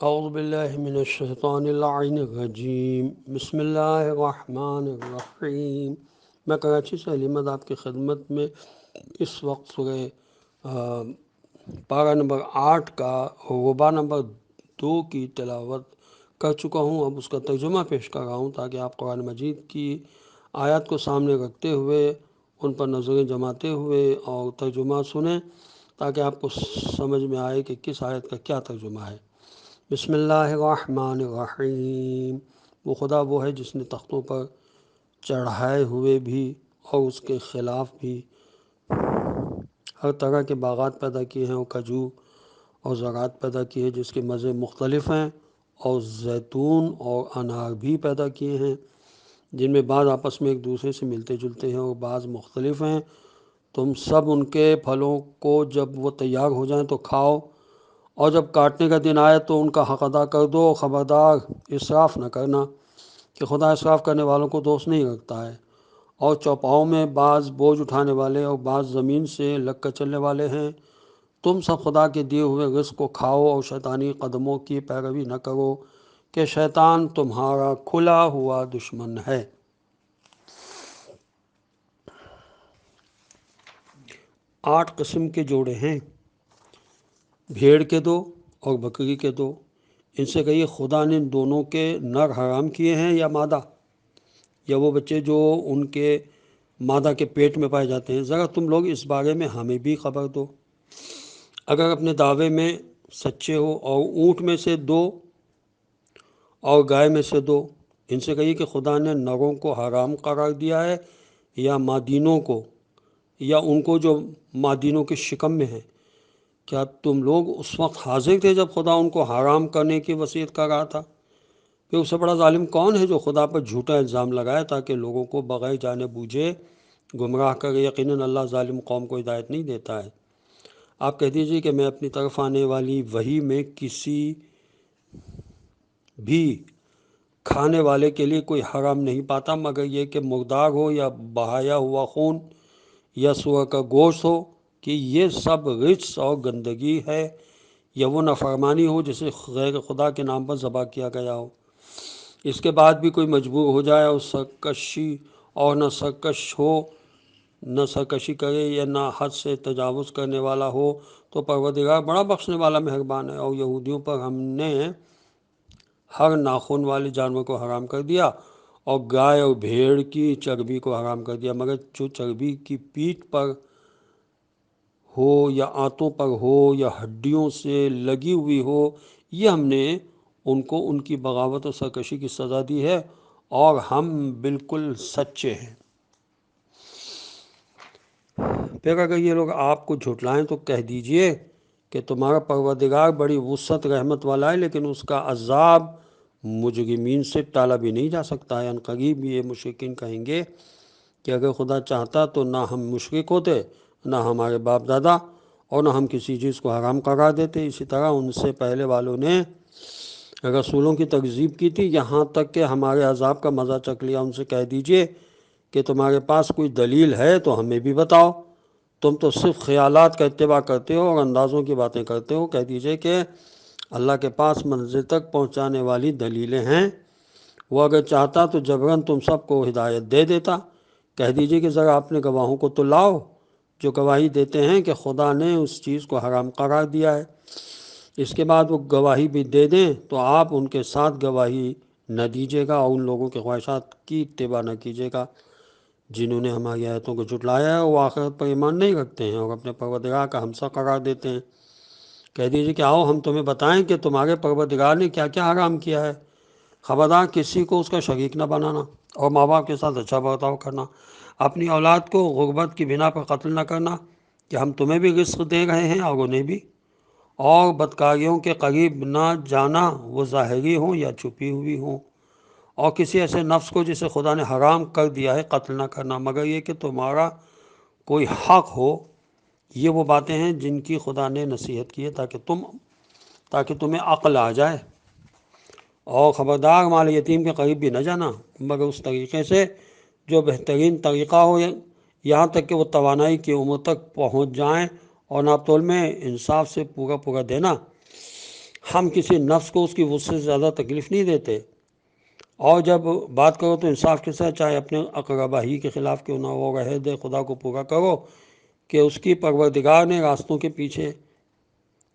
اعوذ باللہ من الشیطان اللعین الرجیم بسم اللہ الرحمن الرحیم۔ میں کراچی سے علی احمد آپ کی خدمت میں اس وقت سورہ پارہ نمبر 8 کا ربع نمبر 2 کی تلاوت کر چکا ہوں۔ اب اس کا ترجمہ پیش کر رہا ہوں تاکہ آپ قرآن مجید کی آیات کو سامنے رکھتے ہوئے ان پر نظریں جماتے ہوئے اور ترجمہ سنیں تاکہ آپ کو سمجھ میں آئے کہ کس آیت کا کیا ترجمہ ہے۔ بسم اللہ الرحمن الرحیم۔ وہ خدا وہ ہے جس نے تختوں پر چڑھائے ہوئے بھی اور اس کے خلاف بھی ہر طرح کے باغات پیدا کیے ہیں اور کھجور اور زراعت پیدا کی ہے جس کے مزے مختلف ہیں، اور زیتون اور انار بھی پیدا کیے ہیں جن میں بعض آپس میں ایک دوسرے سے ملتے جلتے ہیں اور بعض مختلف ہیں۔ تم سب ان کے پھلوں کو جب وہ تیار ہو جائیں تو کھاؤ، اور جب کاٹنے کا دن آئے تو ان کا حق ادا کر دو۔ خبردار اسراف نہ کرنا کہ خدا اسراف کرنے والوں کو دوست نہیں رکھتا ہے۔ اور چوپاؤں میں بعض بوجھ اٹھانے والے اور بعض زمین سے لگ کر چلنے والے ہیں۔ تم سب خدا کے دیے ہوئے رزق کو کھاؤ اور شیطانی قدموں کی پیروی نہ کرو کہ شیطان تمہارا کھلا ہوا دشمن ہے۔ 8 قسم کے جوڑے ہیں، بھیڑ کے 2 اور بکری کے 2۔ ان سے کہیے خدا نے ان دونوں کے نر حرام کیے ہیں یا مادہ، یا وہ بچے جو ان کے مادہ کے پیٹ میں پائے جاتے ہیں؟ ذرا تم لوگ اس بارے میں ہمیں بھی خبر دو۔ اگر اپنے دعوے میں سچے ہو، اور اونٹ میں سے 2 اور گائے میں سے 2۔ ان سے کہیے کہ خدا نے نروں کو حرام قرار دیا ہے یا مادینوں کو، یا ان کو جو مادینوں کے شکم میں ہیں؟ کیا تم لوگ اس وقت حاضر تھے جب خدا ان کو حرام کرنے کی وصیت کر رہا تھا؟ کہ اس سے بڑا ظالم کون ہے جو خدا پر جھوٹا الزام لگائے تاکہ لوگوں کو بغیر جانے بوجھے گمراہ کرے؟ یقیناً اللہ ظالم قوم کو ہدایت نہیں دیتا ہے۔ آپ کہہ دیجئے کہ میں اپنی طرف آنے والی وحی میں کسی بھی کھانے والے کے لیے کوئی حرام نہیں پاتا مگر یہ کہ مردار ہو یا بہایا ہوا خون یا سور کا گوشت ہو، کہ یہ سب رجس اور گندگی ہے، یا وہ نافرمانی ہو جسے غیر خدا کے نام پر ذبح کیا گیا ہو۔ اس کے بعد بھی کوئی مجبور ہو جائے اور سرکشی اور نہ سرکشی کرے یا نہ حد سے تجاوز کرنے والا ہو تو پروردگار بڑا بخشنے والا مہربان ہے۔ اور یہودیوں پر ہم نے ہر ناخن والے جانور کو حرام کر دیا، اور گائے اور بھیڑ کی چربی کو حرام کر دیا، مگر جو چربی کی پیٹھ پر ہو یا آنتوں پر ہو یا ہڈیوں سے لگی ہوئی ہو، یہ ہم نے ان کو ان کی بغاوت اور سرکشی کی سزا دی ہے، اور ہم بالکل سچے ہیں۔ پھر اگر یہ لوگ آپ کو جھٹلائیں تو کہہ دیجئے کہ تمہارا پروردگار بڑی وسعت رحمت والا ہے، لیکن اس کا عذاب مجرمین سے ٹالا بھی نہیں جا سکتا ہے۔ عنقریب یہ مشرکین کہیں گے کہ اگر خدا چاہتا تو نہ ہم مشرک ہوتے، نہ ہمارے باپ دادا، اور نہ ہم کسی چیز کو حرام قرار دیتے۔ اسی طرح ان سے پہلے والوں نے رسولوں کی تکذیب کی تھی، یہاں تک کہ ہمارے عذاب کا مزہ چکھ لیا۔ ان سے کہہ دیجئے کہ تمہارے پاس کوئی دلیل ہے تو ہمیں بھی بتاؤ، تم تو صرف خیالات کا اتباع کرتے ہو اور اندازوں کی باتیں کرتے ہو۔ کہہ دیجئے کہ اللہ کے پاس منزل تک پہنچانے والی دلیلیں ہیں، وہ اگر چاہتا تو جبراً تم سب کو ہدایت دے دیتا۔ کہہ دیجئے کہ ذرا اپنے گواہوں کو تو لاؤ جو گواہی دیتے ہیں کہ خدا نے اس چیز کو حرام قرار دیا ہے۔ اس کے بعد وہ گواہی بھی دے دیں تو آپ ان کے ساتھ گواہی نہ دیجیے گا، اور ان لوگوں کے خواہشات کی اتباع نہ کیجیے گا جنہوں نے ہماری آیتوں کو جھٹلایا ہے، وہ آخرت پر ایمان نہیں رکھتے ہیں اور اپنے پروردگار کا ہمسا قرار دیتے ہیں۔ کہہ دیجیے کہ آؤ ہم تمہیں بتائیں کہ تمہارے پروردگار نے کیا کیا حرام کیا ہے۔ خبردار کسی کو اس کا شریک نہ بنانا، اور ماں باپ کے ساتھ اچھا برتاؤ کرنا، اپنی اولاد کو غربت کی بنا پر قتل نہ کرنا، کہ ہم تمہیں بھی رزق دے رہے ہیں اور انہیں بھی، اور بدکاریوں کے قریب نہ جانا، وہ ظاہری ہوں یا چھپی ہوئی ہوں، اور کسی ایسے نفس کو جسے خدا نے حرام کر دیا ہے قتل نہ کرنا مگر یہ کہ تمہارا کوئی حق ہو۔ یہ وہ باتیں ہیں جن کی خدا نے نصیحت کی ہے تاکہ تمہیں عقل آ جائے۔ اور خبردار مال یتیم کے قریب بھی نہ جانا مگر اس طریقے سے جو بہترین طریقہ ہو، یہاں تک کہ وہ توانائی کی عمر تک پہنچ جائیں، اور ناپ تول میں انصاف سے پورا دینا۔ ہم کسی نفس کو اس کی وسعت سے زیادہ تکلیف نہیں دیتے، اور جب بات کرو تو انصاف کے ساتھ، چاہے اپنے اقربا ہی کے خلاف کیوں نہ ہو، عہد خدا کو پورا کرو کہ اس کی پروردگار نے راستوں کے پیچھے،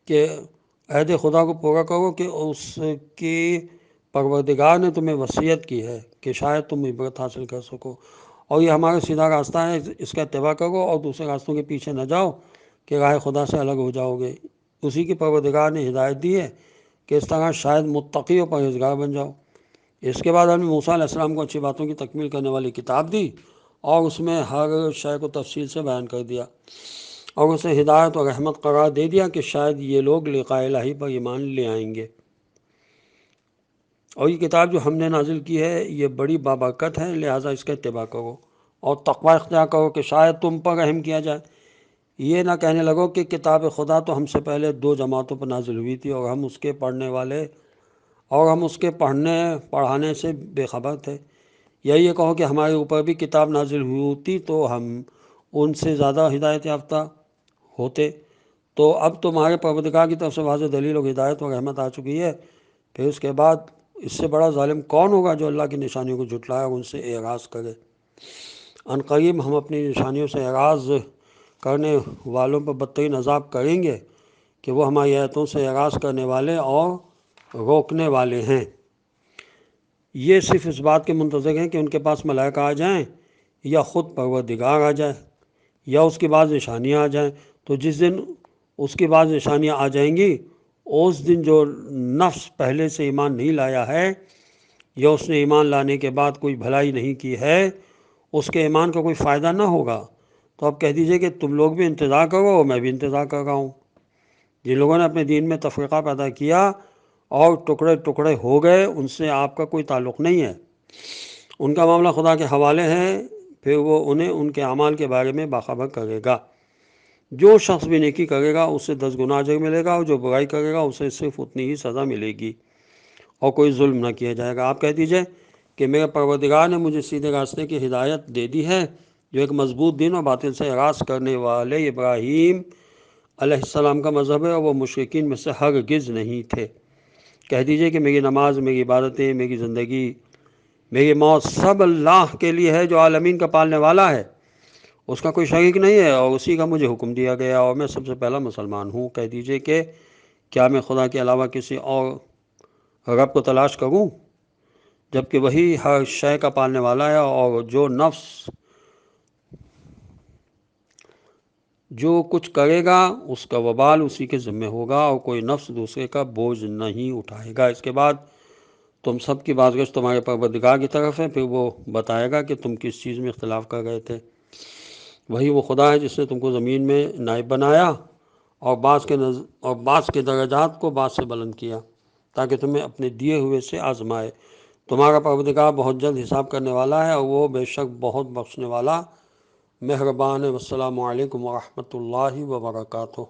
کہ عہد خدا کو پورا کرو کہ اس کی پروردگار نے تمہیں وصیت کی ہے کہ شاید تم عبرت حاصل کر سکو، اور یہ ہمارا سیدھا راستہ ہے، اس کا اتباع کرو اور دوسرے راستوں کے پیچھے نہ جاؤ کہ راہ خدا سے الگ ہو جاؤ گے۔ اسی کی پروردگار نے ہدایت دی ہے کہ اس طرح شاید متقی و پرہیزگار بن جاؤ۔ اس کے بعد ہم نے موسیٰ علیہ السلام کو اچھی باتوں کی تکمیل کرنے والی کتاب دی، اور اس میں ہر شے کو تفصیل سے بیان کر دیا، اور اسے ہدایت اور رحمت قرار دے دیا کہ شاید یہ لوگ لقاء الہی پر ایمان لے آئیں گے۔ اور یہ کتاب جو ہم نے نازل کی ہے یہ بڑی بابرکت ہے، لہٰذا اس کا اتباع کرو اور تقوی اختیار کرو کہ شاید تم پر رحم کیا جائے۔ یہ نہ کہنے لگو کہ کتاب خدا تو ہم سے پہلے 2 جماعتوں پر نازل ہوئی تھی اور ہم اس کے پڑھنے والے اور ہم اس کے پڑھانے سے بے خبر تھے، یا یہ کہو کہ ہمارے اوپر بھی کتاب نازل ہوئی ہوتی تو ہم ان سے زیادہ ہدایت یافتہ ہوتے۔ تو اب تمہارے پروردگار کی طرف سے واضح دلیل اور ہدایت اور رحمت آ چکی ہے، پھر اس کے بعد اس سے بڑا ظالم کون ہوگا جو اللہ کی نشانیوں کو جھٹلائے اور ان سے اعراض کرے۔ ان قریب ہم اپنی نشانیوں سے اعراض کرنے والوں پر بدترین عذاب کریں گے کہ وہ ہماری آیتوں سے اعراض کرنے والے اور روکنے والے ہیں۔ یہ صرف اس بات کے منتظر ہیں کہ ان کے پاس ملائکہ آ جائیں یا خود پروردگار آ جائے یا اس کی بعض نشانیاں آ جائیں، تو جس دن اس کی بعض نشانیاں آ جائیں گی اس دن جو نفس پہلے سے ایمان نہیں لایا ہے یا اس نے ایمان لانے کے بعد کوئی بھلائی نہیں کی ہے، اس کے ایمان کا کوئی فائدہ نہ ہوگا۔ تو اب کہہ دیجئے کہ تم لوگ بھی انتظار کرو اور میں بھی انتظار کر رہا ہوں۔ جن لوگوں نے اپنے دین میں تفرقہ پیدا کیا اور ٹکڑے ٹکڑے ہو گئے، ان سے آپ کا کوئی تعلق نہیں ہے، ان کا معاملہ خدا کے حوالے ہے، پھر وہ انہیں ان کے اعمال کے بارے میں باخبر کرے گا۔ جو شخص بھی نیکی کرے گا اسے 10 گنا اجر ملے گا، اور جو برائی کرے گا اسے صرف اتنی ہی سزا ملے گی، اور کوئی ظلم نہ کیا جائے گا۔ آپ کہہ دیجئے کہ میرے پروردگار نے مجھے سیدھے راستے کی ہدایت دے دی ہے، جو ایک مضبوط دین اور باطل سے اعراض کرنے والے ابراہیم علیہ السلام کا مذہب ہے، اور وہ مشرکین میں سے ہرگز نہیں تھے۔ کہہ دیجئے کہ میری نماز، میری عبادتیں، میری زندگی، میری موت سب اللہ کے لیے ہے جو عالمین کا پالنے والا ہے، اس کا کوئی شریک نہیں ہے، اور اسی کا مجھے حکم دیا گیا، اور میں سب سے پہلا مسلمان ہوں۔ کہہ دیجئے کہ کیا میں خدا کے علاوہ کسی اور رب کو تلاش کروں، جبکہ وہی ہر شے کا پالنے والا ہے، اور جو نفس جو کچھ کرے گا اس کا وبال اسی کے ذمہ ہوگا، اور کوئی نفس دوسرے کا بوجھ نہیں اٹھائے گا۔ اس کے بعد تم سب کی بازگشت تمہارے پروردگار کی طرف ہے، پھر وہ بتائے گا کہ تم کس چیز میں اختلاف کر گئے تھے۔ وہی وہ خدا ہے جس نے تم کو زمین میں نائب بنایا اور بعض کے درجات کو بعض سے بلند کیا تاکہ تمہیں اپنے دیے ہوئے سے آزمائے۔ تمہارا پروردگار بہت جلد حساب کرنے والا ہے، اور وہ بے شک بہت بخشنے والا مہربان ہے۔ والسلام علیکم ورحمۃ اللہ وبرکاتہ۔